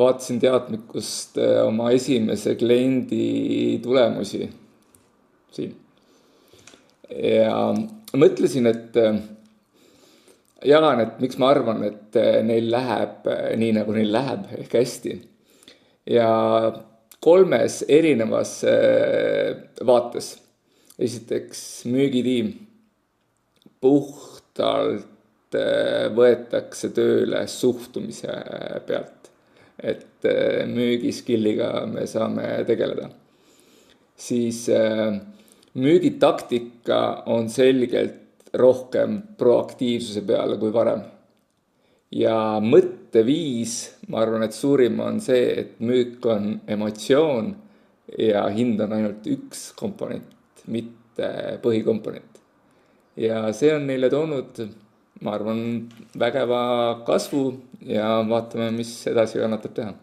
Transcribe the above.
vaatasin teadmikkust oma esimese kliendi tulemusi siin. Ja mõtlesin, et jagan, et miks ma arvan, et neil läheb nii, nagu neil läheb, ehk hästi. Ja 3 erinevas vaates. Esiteks müügitiim. Puhtalt võetakse tööle suhtumise pealt. Et müügiskilliga me saame tegeleda. Siis müügitaktika on selgelt rohkem proaktiivsuse peale kui varem. Ja mõtteviis, ma arvan, et suurim on see, et müük on emotsioon ja hind on ainult üks komponent, mitte põhikomponent. Ja see on neile toonud, ma arvan, vägeva kasvu ja vaatame, mis edasi kannatab teha.